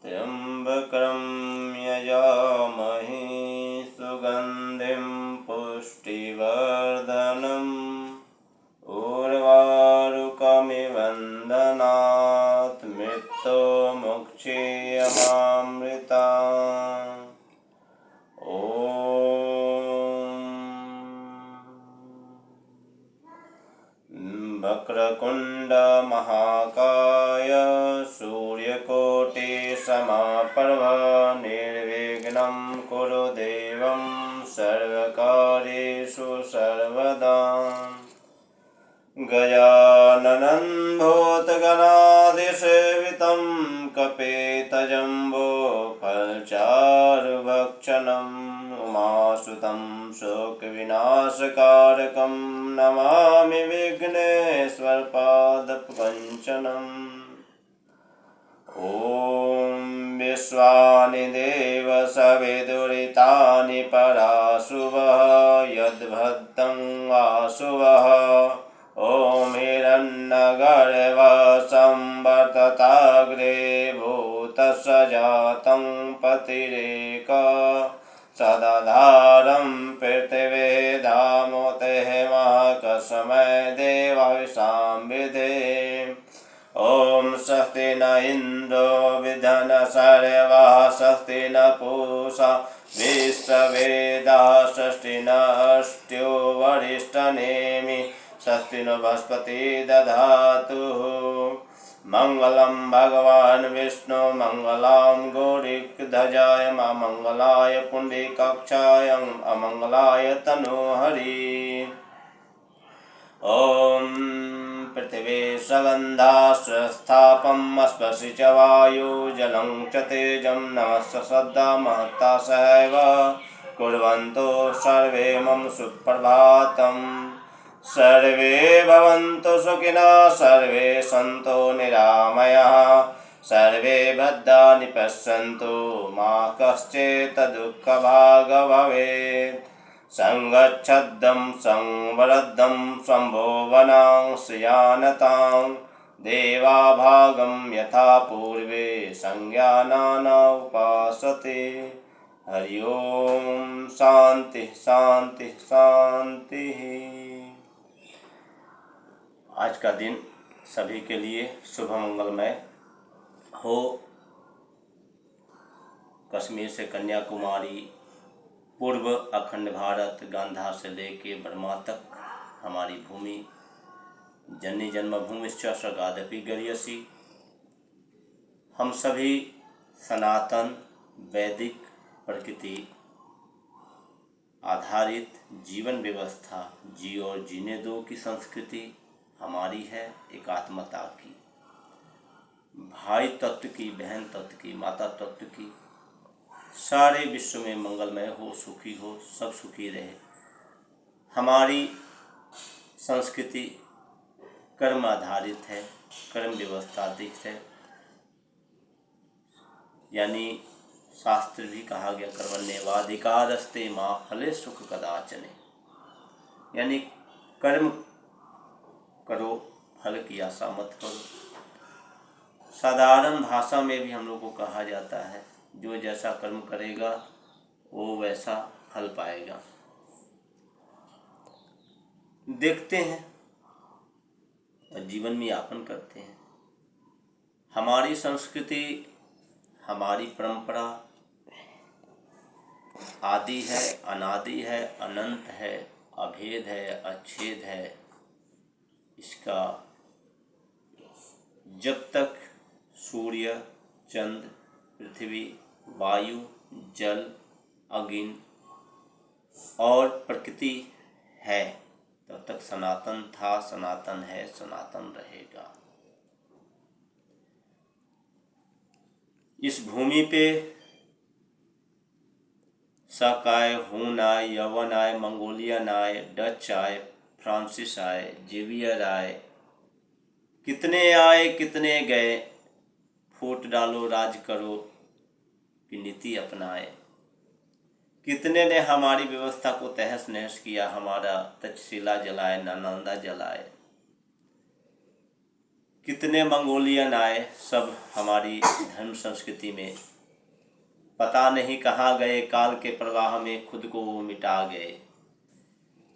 त्र्यम्बकं यजामहे सुगन्धिं पुष्टिवर्धनम् उर्वारुकमिव वन्दनात् मृत्युमुक्षीयमामृतात्। वक्रतुण्ड महाकाय सूर्यकोटिसमप्रभ निर्विघ्नं कुरु देवं सर्वकार्येषु सर्वदा। गजाननं भूतगणाधिसेवितं कपितजम्बो फलचारुभक्षणम् उमासुतं शोकविनाशकारकं नमामि विघ्नेश्वरपादपकञ्चनम्। ॐ विश्वानि देव सविदुरितानि पराशुवः यद्भद्रं वासुवः। ॐ हिरण्यगर्भः संवर्तताग्रे भूतस्य जातं पतिरेका सदाधारं पृथिवे धामोतेः महकसमय देवाविशां विधे। ॐ स्वस्ति न इन्द्रो विधनसर्वः स्वस्ति न पूषा विश्ववेदाः स्वस्ति न अस्त्यो वरिष्ठनेमि स्वस्ति न बृहस्पति दधातु। मंगलम भगवान विष्णु मंगलां गौरीध्वजाय मंगलाय पुंडरीकाक्षाय अमंगलाय तनोहरि। ॐ पृथिवी सगन्धाश्रस्थापम् स्पर्शि च वायु जलं च तेजं नमस्य श्रद्धा महत्ता सहैव कुर्वन्तु सर्वे मम सुप्रभातम्। सर्वे भवन्तु सुखिनः सर्वे सन्तु निरामयाः सर्वे भद्राणि पश्यन्तु मा कश्चित् दुःखभाग् भवेत्। संगच्छद्दं संवरद्धं शम्भोवनां श्रियानतां देवाभागं यथा पूर्वे संज्ञानाना उपासते। हरि ओम शांति शांति शांति। आज का दिन सभी के लिए शुभ मंगलमय हो। कश्मीर से कन्याकुमारी, पूर्व अखंड भारत, गांधार से लेके बर्मा तक हमारी भूमि जननी जन्मभूमिश्च स्वर्गादपि गरीयसी। हम सभी सनातन वैदिक प्रकृति आधारित जीवन व्यवस्था जी और जीने दो की संस्कृति हमारी है। एकात्मता की, भाई तत्व की, बहन तत्व की, माता तत्व की, सारे विश्व में मंगलमय हो, सुखी हो, सब सुखी रहे। हमारी संस्कृति कर्म आधारित है, कर्म व्यवस्था अधिक है। यानी शास्त्र भी कहा गया कर्मण्येवाधिकारस्ते मा फले सुख कदाचने। यानी कर्म करो, फल की आशा मत करो। साधारण भाषा में भी हम लोग को कहा जाता है जो जैसा कर्म करेगा वो वैसा फल पाएगा। देखते हैं और जीवन में यापन करते हैं। हमारी संस्कृति, हमारी परंपरा आदि है, अनादि है, अनंत है, अभेद है, अच्छेद है। इसका जब तक सूर्य, चंद्र, पृथ्वी, वायु, जल, अगिन और प्रकृति है, तब तक सनातन था, सनातन है, सनातन रहेगा। इस भूमि पे शक आए, हून आए, यवन आए, मंगोलियन आए, डच आए, फ्रांसिस आए, जेवियर आए, कितने आए कितने गए, फूट डालो राज करो की नीति अपनाए। कितने ने हमारी व्यवस्था को तहस नहस किया, हमारा तक्षशिला जलाए, नालंदा जलाए। कितने मंगोलियन आए, सब हमारी धर्म संस्कृति में पता नहीं कहाँ गए, काल के प्रवाह में खुद को वो मिटा गए।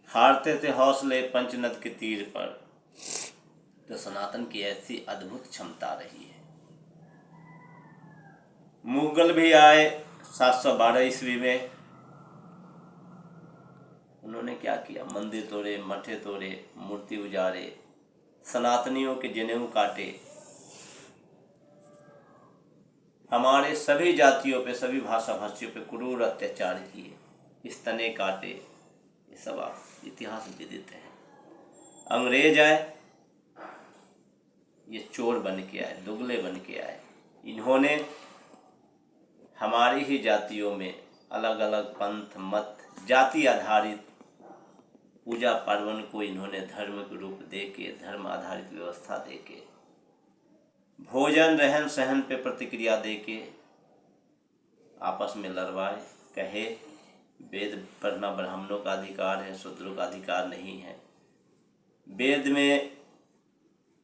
हारते थे हौसले पंचनद के तीर पर, तो सनातन की ऐसी अद्भुत क्षमता रही है। मुगल भी आए 712 ईस्वी में, उन्होंने क्या किया, मंदिर तोड़े, मठे तोड़े, मूर्ति उजाड़े, सनातनियों के जनेऊ काटे, हमारे सभी जातियों पे, सभी भाषा भाषियों पे क्रूर अत्याचार किए, इस तने काटे। ये सब आप इतिहास विदित है। अंग्रेज आए, ये चोर बन के आए, दुगले बन के आए। इन्होंने हमारी ही जातियों में अलग अलग पंथ मत जाति आधारित पूजा पार्वन को इन्होंने धर्म के रूप दे के, धर्म आधारित व्यवस्था दे के, भोजन रहन सहन पे प्रतिक्रिया दे के आपस में लड़वाए। कहे वेद पढ़ना ब्राह्मणों का अधिकार है, शूद्रों का अधिकार नहीं है। वेद में,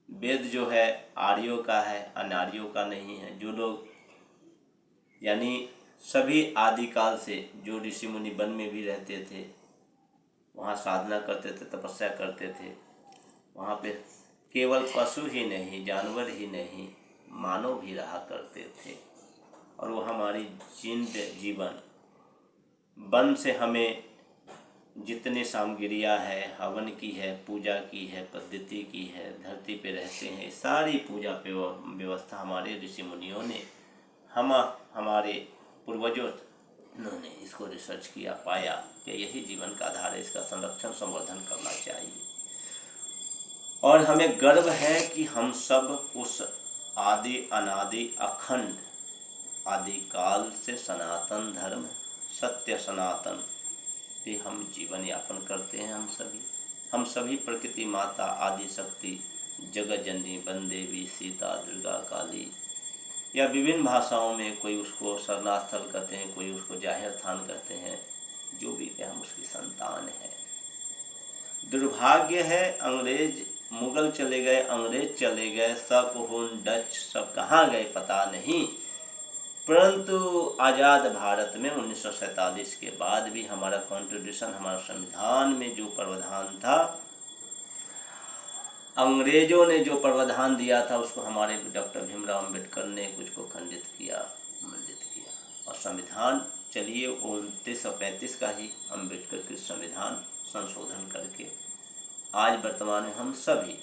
वेद जो है आर्यों का है, अनार्यों का नहीं है। जो लोग यानी सभी आदिकाल से जो ऋषि मुनि वन में भी रहते थे, वहाँ साधना करते थे, तपस्या करते थे, वहाँ पे केवल पशु ही नहीं, जानवर ही नहीं, मानव भी रहा करते थे। और वो हमारी जीवन वन से हमें जितने सामग्रियाँ है, हवन की है, पूजा की है, पद्धति की है, धरती पे रहते हैं, सारी पूजा पे व्यवस्था हमारे ऋषि मुनियों ने, हमारे पूर्वजों ने इसको रिसर्च किया, पाया कि यही जीवन का आधार है, इसका संरक्षण संवर्धन करना चाहिए। और हमें गर्व है कि हम सब उस आदि अनादि अखंड आदिकाल से सनातन धर्म, सत्य सनातन पे हम जीवन यापन करते हैं। हम सभी प्रकृति माता, आदि शक्ति, जगत जननी, वन देवी, सीता, दुर्गा, काली, या विभिन्न भाषाओं में कोई उसको शरणास्थल कहते हैं, कोई उसको जाहिर स्थान कहते हैं, जो भी है हम उसकी संतान है। दुर्भाग्य है अंग्रेज, मुगल चले गए, अंग्रेज चले गए, शक, हून, डच सब कहाँ गए पता नहीं, परंतु आज़ाद भारत में 1947 के बाद भी हमारा कॉन्स्टिट्यूशन, हमारा संविधान में जो प्रावधान था, अंग्रेजों ने जो प्रावधान दिया था, उसको हमारे डॉक्टर भीमराव अम्बेडकर ने कुछ को खंडित किया, मंडित किया। और संविधान चलिए 1935 का ही अम्बेडकर के संविधान संशोधन करके आज वर्तमान में हम सभी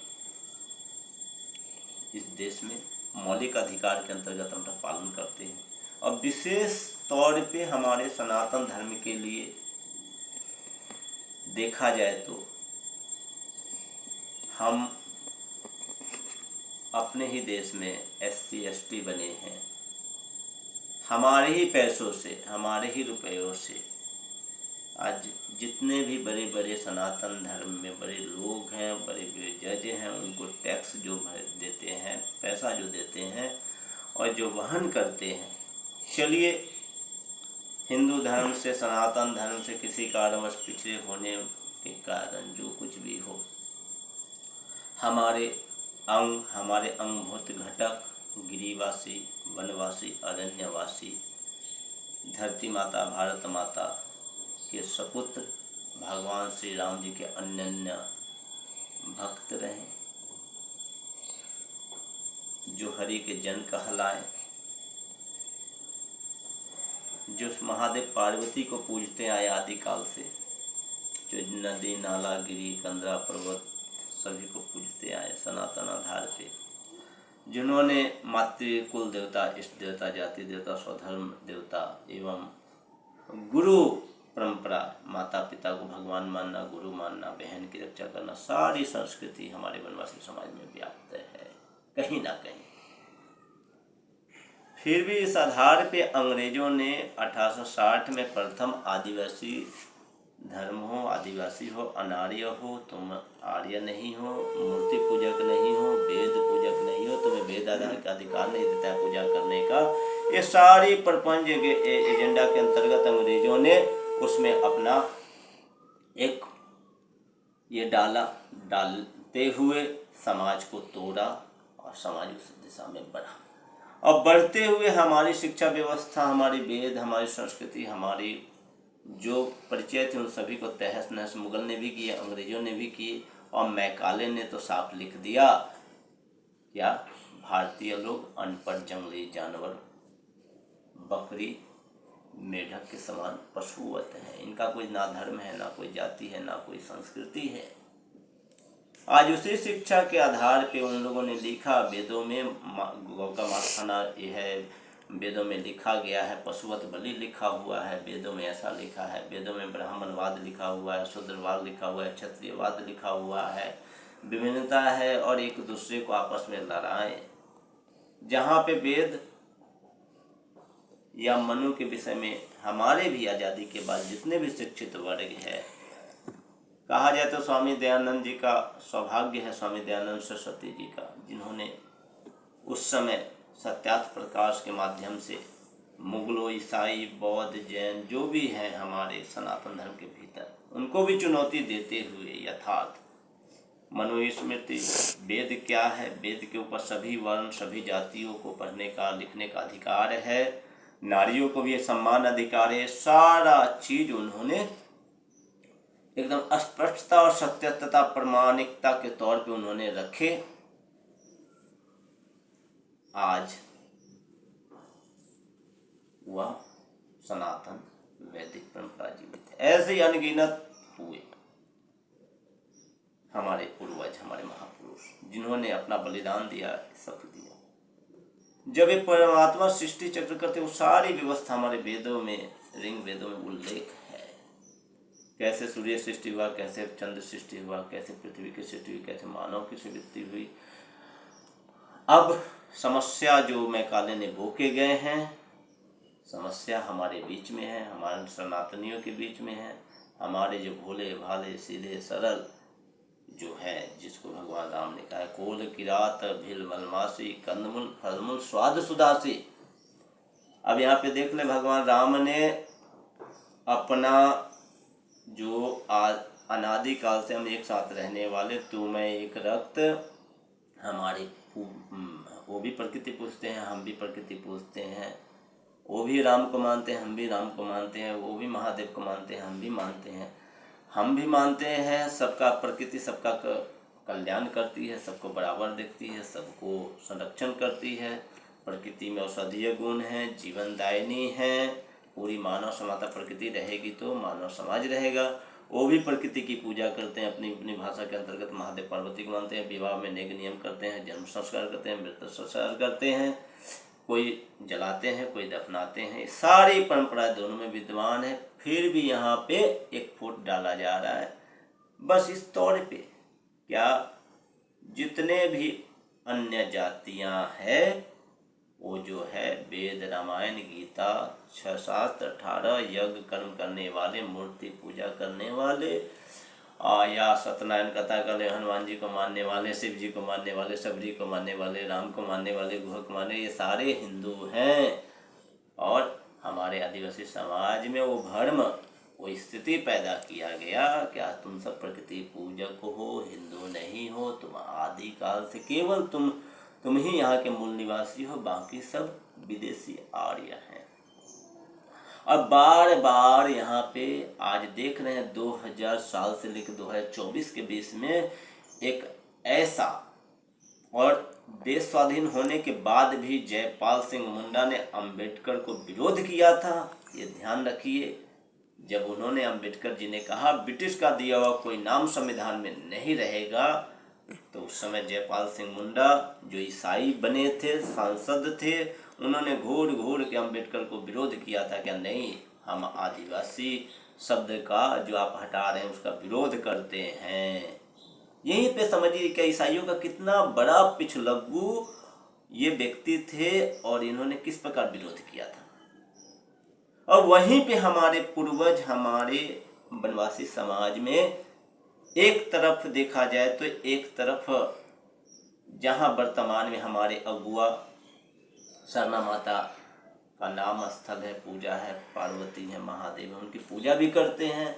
इस देश में मौलिक अधिकार के अंतर्गत हम पालन करते हैं। और विशेष तौर पे हमारे सनातन धर्म के लिए देखा जाए तो हम अपने ही देश में SC ST बने हैं, हमारे ही पैसों से, हमारे ही रुपयों से। आज जितने भी बड़े बड़े सनातन धर्म में बड़े लोग हैं, बड़े बड़े जज हैं, उनको टैक्स जो देते हैं, पैसा जो देते हैं और जो वहन करते हैं। चलिए हिंदू धर्म से, सनातन धर्म से किसी कारणवश पिछड़े होने के कारण जो कुछ भी हो, हमारे अंगभूत घटक, गिरिवासी, वनवासी, अरण्यवासी, धरती माता, भारत माता के सपुत्र भगवान श्री राम जी के अनन्य भक्त रहें, जो हरि के जन कहलाए, जो महादेव पार्वती को पूजते आए आदिकाल से, जो नदी नाला गिरी कंदरा पर्वत सभी को पूजते आए सनातन आधार पे, जिन्होंने मातृ कुल देवता, इष्ट देवता, जाति देवता, स्वधर्म देवता एवं गुरु परंपरा, माता पिता को भगवान मानना, गुरु मानना, बहन की रक्षा करना, सारी संस्कृति हमारे वनवासी समाज में व्याप्त है कहीं ना कहीं। फिर भी इस आधार पे अंग्रेजों ने 1860 में प्रथम आदिवासी धर्म हो, आदिवासी हो, अनार्य हो, तुम आर्य नहीं हो, मूर्ति पूजक नहीं हो, वेद पूजक नहीं हो, तुम्हें वेद आधार का अधिकार नहीं देता है पूजा करने का, ये सारी प्रपंच के एजेंडा के अंतर्गत अंग्रेजों ने उसमें अपना एक ये डालते हुए समाज को तोड़ा और समाज उस दिशा में बढ़ा। अब बढ़ते हुए हमारी शिक्षा व्यवस्था, हमारी वेद, हमारी संस्कृति, हमारी जो परिचय थे उन सभी को तहस नहस मुगल ने भी किए, अंग्रेजों ने भी किए, और मैकाले ने तो साफ लिख दिया क्या भारतीय लोग अनपढ़ जंगली जानवर, बकरी, मेढक के समान पशुवत हैं, इनका कोई ना धर्म है, ना कोई जाति है, ना कोई संस्कृति है। आज उसी शिक्षा के आधार पे उन लोगों ने लिखा, वेदों में गौ का मांस खाना यह है, वेदों में लिखा गया है, पशुवत बलि लिखा हुआ है, वेदों में ऐसा लिखा है, वेदों में ब्राह्मणवाद लिखा हुआ है, शूद्रवाद लिखा हुआ है, क्षत्रियवाद लिखा हुआ है, विभिन्नता है और एक दूसरे को आपस में लड़ाएं। जहाँ पे वेद या मनु के विषय में हमारे भी आज़ादी के बाद जितने भी शिक्षित वर्ग है, कहा जाए तो स्वामी दयानंद जी का सौभाग्य है, स्वामी दयानंद सरस्वती जी का, जिन्होंने उस समय सत्यार्थ प्रकाश के माध्यम से मुगलों, ईसाई, बौद्ध, जैन जो भी हैं हमारे सनातन धर्म के भीतर, उनको भी चुनौती देते हुए यथार्थ मनुस्मृति, वेद क्या है, वेद के ऊपर सभी वर्ण, सभी जातियों को पढ़ने का, लिखने का अधिकार है, नारियों को भी सम्मान अधिकार है, सारा चीज उन्होंने एकदम स्पष्टता और सत्यता प्रामाणिकता के तौर पे उन्होंने रखे। आज वह सनातन वैदिक परंपरा जीवित है। ऐसे ही अनगिनत हुए हमारे पूर्वज, हमारे महापुरुष, जिन्होंने अपना बलिदान दिया, सब दिया। जब एक परमात्मा सृष्टि चक्र करते, वो सारी व्यवस्था हमारे वेदों में, ऋग वेदों में उल्लेख है। कैसे सूर्य सृष्टि हुआ, कैसे चंद्र सृष्टि हुआ, कैसे पृथ्वी की सृष्टि हुई, कैसे मानव की सृष्टि हुई। अब समस्या जो मैकाले ने बोके गए हैं, समस्या हमारे बीच में है, हमारे सनातनियों के बीच में है, हमारे जो भोले भाले सीधे सरल जो है, जिसको भगवान राम ने कहा कोल किरात भिल मलमासी कंदमूल फलमूल स्वाद सुदासी। अब यहाँ पे देख ले, भगवान राम ने अपना जो अनादि काल से हम एक साथ रहने वाले, तू मैं एक रक्त, हमारी वो भी प्रकृति पूजते हैं, हम भी प्रकृति पूजते हैं, वो भी राम को मानते हैं, हम भी राम को मानते हैं, वो भी महादेव को मानते हैं, हम भी मानते हैं, हम भी मानते हैं। सबका प्रकृति सबका कल्याण करती है, सबको बराबर देखती है, सबको संरक्षण करती है। प्रकृति में औषधीय गुण है, जीवनदायिनी है। पूरी मानव समाता प्रकृति रहेगी तो मानव समाज रहेगा। वो भी प्रकृति की पूजा करते हैं, अपनी अपनी भाषा के अंतर्गत महादेव पार्वती को मानते हैं, विवाह में नेग नियम करते हैं, जन्म संस्कार करते हैं, मृत्यु संस्कार करते हैं, कोई जलाते हैं, कोई दफनाते हैं। सारी परंपराएं दोनों में विद्यमान है। फिर भी यहाँ पे एक फुट डाला जा रहा है, बस इस तौर पे क्या जितने भी अन्य जातियाँ हैं वो जो है वेद, रामायण, गीता, 6 शास्त्र, 18 यज्ञ कर्म करने वाले, मूर्ति पूजा करने वाले, या सत्यनारायण कथा करने, हनुमान जी को मानने वाले, शिव जी को मानने वाले, सबरी को मानने वाले, राम को मानने वाले, गुह को मानने, ये सारे हिंदू हैं। और हमारे आदिवासी समाज में वो भ्रम, वो स्थिति पैदा किया गया, क्या तुम सब प्रकृति पूजक हो, हिंदू नहीं हो, तुम आदि काल से केवल तुम ही यहाँ के मूल निवासी हो, बाकी सब विदेशी आर्य हैं। अब बार बार यहाँ पे आज देख रहे हैं 2000 साल से लेकर 2024 के बीच में एक ऐसा, और देश स्वाधीन होने के बाद भी जयपाल सिंह मुंडा ने अंबेडकर को विरोध किया था। ये ध्यान रखिए, जब उन्होंने अंबेडकर जी ने कहा ब्रिटिश का दिया हुआ कोई नाम संविधान में नहीं रहेगा, तो उस समय जयपाल सिंह मुंडा जो ईसाई बने थे, सांसद थे, उन्होंने घूर घूर के अंबेडकर को विरोध किया था कि नहीं, हम आदिवासी शब्द का जो आप हटा रहे हैं उसका विरोध करते हैं। यहीं पे समझिए कि ईसाइयों का कितना बड़ा पिछलग्गू ये व्यक्ति थे और इन्होंने किस प्रकार विरोध किया था। और वहीं पे हमारे पूर्वज, हमारे वनवासी समाज में एक तरफ देखा जाए तो एक तरफ जहाँ वर्तमान में हमारे अगुआ सरना माता का नाम स्थल है, पूजा है, पार्वती है, महादेव है, उनकी पूजा भी करते हैं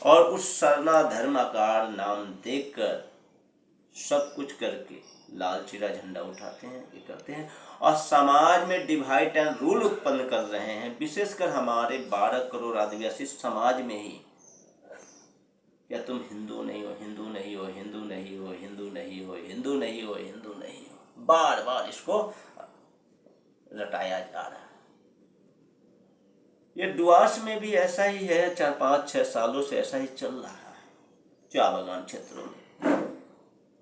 और उस सरना धर्माकार नाम देखकर सब कुछ करके लाल चिरा झंडा उठाते हैं, ये करते हैं और समाज में डिवाइड एंड रूल उत्पन्न कर रहे हैं। विशेषकर हमारे 12 करोड़ आदिवासी समाज में ही, क्या तुम हिंदू नहीं हो, हिंदू नहीं हो, हिंदू नहीं हो, हिंदू नहीं हो, हिंदू नहीं हो, हिंदू नहीं हो, बार बार इसको रटाया जा रहा है। ये डुआर्स में भी ऐसा ही है, 4-5-6 सालों से ऐसा ही चल रहा है चाय बागान क्षेत्रों में।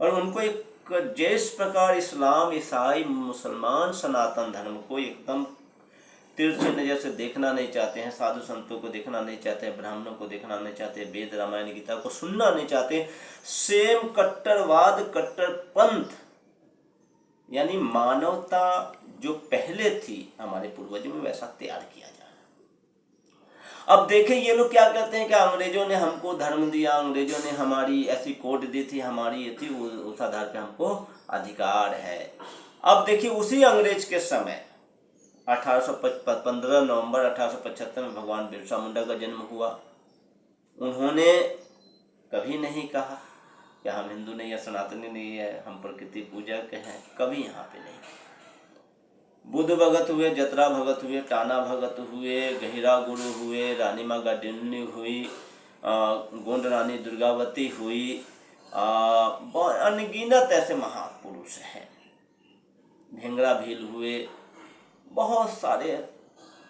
और उनको एक जिस प्रकार इस्लाम, ईसाई, मुसलमान सनातन धर्म को एकदम तिरछी नज़र से देखना नहीं चाहते हैं, साधु संतों को देखना नहीं चाहते हैं, ब्राह्मणों को देखना नहीं चाहते, वेद रामायण गीता को सुनना नहीं चाहते, सेम कट्टरवाद, कट्टरपंथ यानी मानवता जो पहले थी हमारे पूर्वजों में वैसा तैयार किया जा रहा है। अब देखें ये लोग क्या कहते हैं कि अंग्रेजों ने हमको धर्म दिया, अंग्रेजों ने हमारी ऐसी कोड दी थी, हमारी ये थी, उस आधार पे हमको अधिकार है। अब देखिए उसी अंग्रेज के समय 15 नवंबर 1875 में भगवान बिरसा मुंडा का जन्म हुआ। उन्होंने कभी नहीं कहा कि हम हिंदू नहीं है, सनातनी नहीं है, हम प्रकृति पूजक हैं, कभी यहाँ पे नहीं। बुद्ध भगत हुए, जतरा भगत हुए, टाना भगत हुए, गहिरा गुरु हुए, रानी माँ गाडिन्नी हुई, गोंड रानी दुर्गावती हुई, अनगिनत ऐसे महापुरुष हैं, ढेंगरा भील हुए, बहुत सारे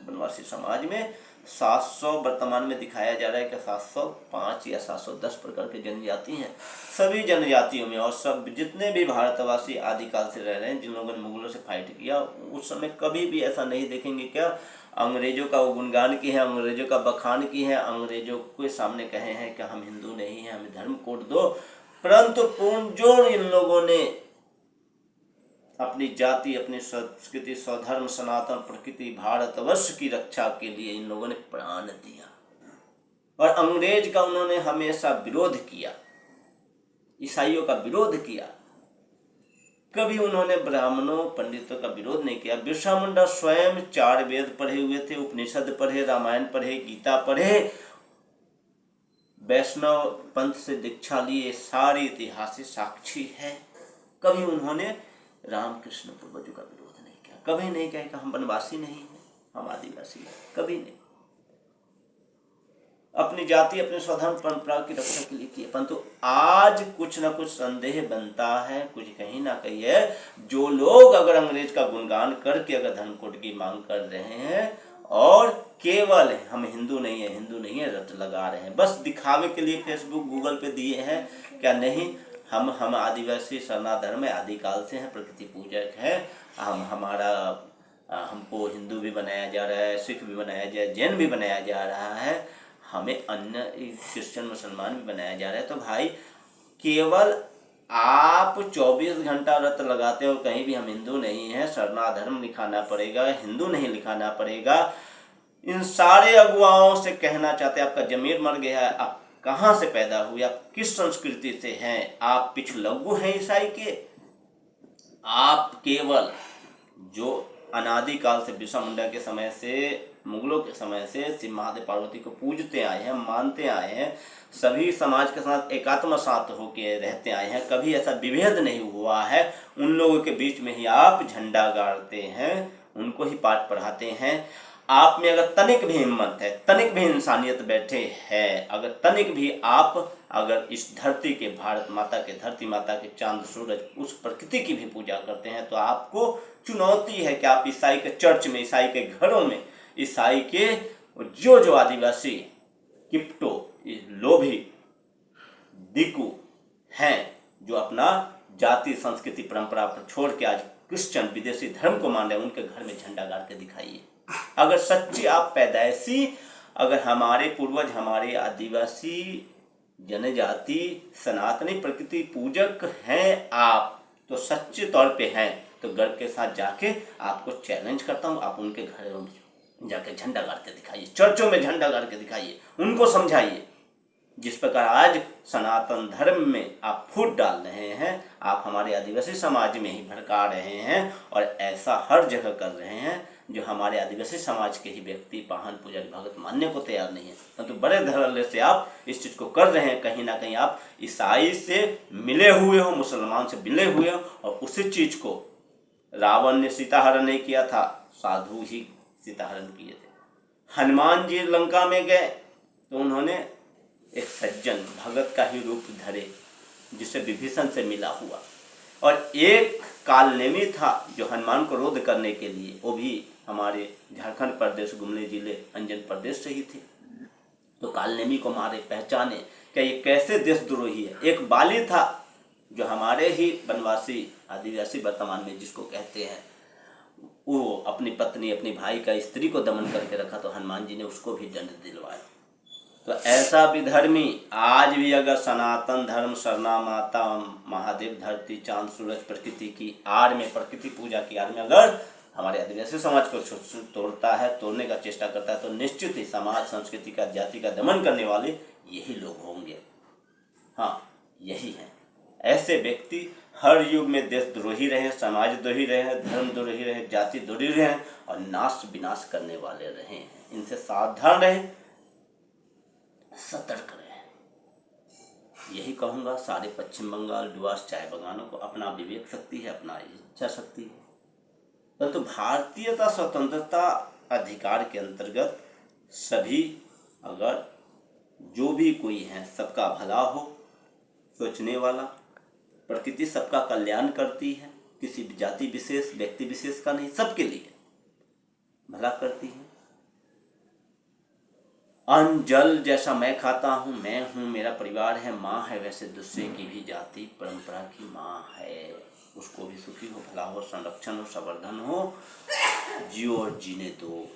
वनवासी समाज में 700 वर्तमान में दिखाया जा रहा है कि 705 या 710 प्रकार के जनजाति हैं। सभी जनजातियों में और सब जितने भी भारतवासी आदिकाल से रह रहे हैं, जिन लोगों ने मुगलों से फाइट किया, उस समय कभी भी ऐसा नहीं देखेंगे क्या अंग्रेजों का गुणगान की है, अंग्रेजों का बखान की है, अंग्रेजों के सामने कहे हैं कि हम हिंदू नहीं हैं, हमें धर्म कोड दो। परंतु पूर्णजोर इन लोगों ने अपनी जाति, अपनी संस्कृति, स्वधर्म, सनातन प्रकृति, भारतवर्ष की रक्षा के लिए इन लोगों ने प्राण दिया और अंग्रेज का उन्होंने हमेशा विरोध किया, ईसाइयों का विरोध किया। कभी उन्होंने ब्राह्मणों, पंडितों का विरोध नहीं किया। बिरसा मुंडा स्वयं 4 वेद पढ़े हुए थे, उपनिषद पढ़े, रामायण पढ़े, गीता पढ़े, वैष्णव पंथ से दीक्षा लिए, सारे इतिहास से साक्षी है। कभी उन्होंने रामकृष्ण पूर्वजों का विरोध नहीं किया, कभी नहीं कहा कि हम वनवासी नहीं हैं, हम आदिवासी हैं, कभी नहीं। अपनी जाति, अपने स्वधर्म परंपरा की रक्षा के लिए किए। परंतु आज कुछ ना कुछ संदेह बनता है, कुछ कहीं ना कहीं है। जो लोग अगर अंग्रेज का गुणगान करके अगर धर्म कोड की मांग कर रहे हैं और केवल हम हिंदू नहीं है, हिंदू नहीं है रट लगा रहे हैं, बस दिखावे के लिए फेसबुक, गूगल पे दिए हैं, क्या नहीं हम आदिवासी सरना धर्म है, आदिकाल से हैं, प्रकृति पूजक हैं, हमको हिंदू भी बनाया जा रहा है, सिख भी बनाया जा रहा है, जैन भी बनाया जा रहा है, हमें अन्य क्रिश्चियन मुसलमान भी बनाया जा रहा है। तो भाई केवल आप 24 घंटा व्रत लगाते हो, कहीं भी हम हिंदू नहीं हैं, सरना धर्म लिखाना पड़ेगा, हिंदू नहीं लिखाना पड़ेगा। इन सारे अगुवाओं से कहना चाहते हैं आपका जमीर मर गया है, आप कहाँ से पैदा हुए, आप किस संस्कृति से हैं, आप पिछलग्गू हैं ईसाई के। आप केवल जो अनादिकाल से बिरसा मुंडा के समय से, मुगलों के समय से शिव महादेव पार्वती को पूजते आए हैं, मानते आए हैं, सभी समाज के साथ एकात्म साथ होके रहते आए हैं, कभी ऐसा विभेद नहीं हुआ है। उन लोगों के बीच में ही आप झंडा गाड़ते हैं, उनको ही पाठ पढ़ाते हैं। आप में अगर तनिक भी हिम्मत है, तनिक भी इंसानियत बैठे है, अगर तनिक भी आप अगर इस धरती के, भारत माता के, धरती माता के, चांद सूरज, उस प्रकृति की भी पूजा करते हैं, तो आपको चुनौती है कि आप ईसाई के चर्च में, ईसाई के घरों में, ईसाई के जो आदिवासी किप्टो, लोभी, दिकू हैं, जो अपना जाति, संस्कृति, परंपरा पर छोड़ के आज क्रिश्चियन विदेशी धर्म को मान रहे हैं, उनके घर में झंडा गाड़ के दिखाइए। अगर सच्ची आप पैदाइशी, अगर हमारे पूर्वज, हमारे आदिवासी जनजाति सनातनी प्रकृति पूजक हैं आप, तो सच्चे तौर पे हैं, तो गर्व के साथ जाके आपको चैलेंज करता हूँ, आप उनके घरों में जाके झंडा गाड़ के दिखाइए, चर्चों में झंडा गाड़ के दिखाइए, उनको समझाइए। जिस प्रकार आज सनातन धर्म में आप फूट डाल रहे हैं, आप हमारे आदिवासी समाज में ही भड़का रहे हैं, और ऐसा हर जगह कर रहे हैं जो हमारे आदिवासी समाज के ही व्यक्ति पाहन पुजारी भगत मानने को तैयार नहीं है, परंतु बड़े धड़ल्ले से आप इस चीज़ को कर रहे हैं। कहीं ना कहीं आप ईसाई से मिले हुए हो, मुसलमान से मिले हुए हो, और उसी चीज़ को रावण ने सीताहरण नहीं किया था, साधु ही सीताहरण किए थे। हनुमान जी लंका में गए तो उन्होंने एक सज्जन भगत का ही रूप धरे, जिससे विभीषण से मिला हुआ, और एक कालनेमी था जो हनुमान को रोध करने के लिए, वो भी हमारे झारखंड प्रदेश गुमले जिले अंजन प्रदेश से ही थे। तो कालनेमी को मारे, पहचाने क्या ये कैसे देशद्रोही है। एक बाली था जो हमारे ही वनवासी आदिवासी वर्तमान में जिसको कहते हैं, वो अपनी पत्नी, अपनी भाई का, स्त्री को दमन करके रखा, तो हनुमान जी ने उसको भी दंड दिलवाया। तो ऐसा विधर्मी आज भी अगर सनातन धर्म, सरना माता, महादेव, धरती, चांद, सूरज, प्रकृति की आड़ में, प्रकृति पूजा की आड़ में अगर हमारे आदिवासी समाज को तोड़ता है, तोड़ने का चेष्टा करता है, तो निश्चित ही समाज, संस्कृति का, जाति का दमन करने वाले यही लोग होंगे। हाँ, यही हैं। ऐसे व्यक्ति हर युग में देशद्रोही रहे, समाजद्रोही रहे, धर्मद्रोही रहे, जाति द्रोही रहे, और नाश विनाश करने वाले रहे हैं। इनसे सावधान रहें, सतर्क रहें। यही कहूँगा सारे पश्चिम बंगाल डुआर्स चाय बागानों को। अपना विवेक शक्ति है, अपना इच्छा शक्ति है, परंतु भारतीयता स्वतंत्रता अधिकार के अंतर्गत सभी, अगर जो भी कोई है, सबका भला हो सोचने वाला, प्रकृति सबका कल्याण करती है, किसी जाति विशेष, व्यक्ति विशेष का नहीं, सबके लिए भला करती है। अन्न जल जैसा मैं खाता हूँ, मैं हूँ, मेरा परिवार है, माँ है, वैसे दूसरे की भी जाति परंपरा की माँ है, उसको भी सुखी हो, भला हो, संरक्षण हो, संवर्धन हो, जियो और जीने दो।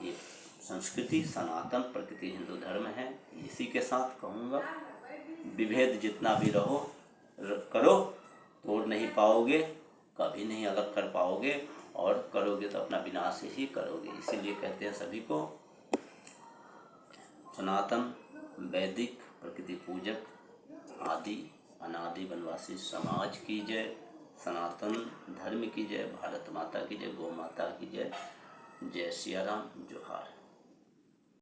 ये संस्कृति सनातन प्रकृति हिंदू धर्म है। इसी के साथ कहूँगा, विभेद जितना भी रहो करो, तोड़ नहीं पाओगे, कभी नहीं अलग कर पाओगे, और करोगे तो अपना विनाश ही करोगे। इसीलिए कहते हैं सभी को, सनातन वैदिक प्रकृति पूजक आदि अनादि वनवासी समाज की जय, सनातन धर्म की जय, भारत माता की जय, गौ माता की जय, जय सिया राम, जोहार।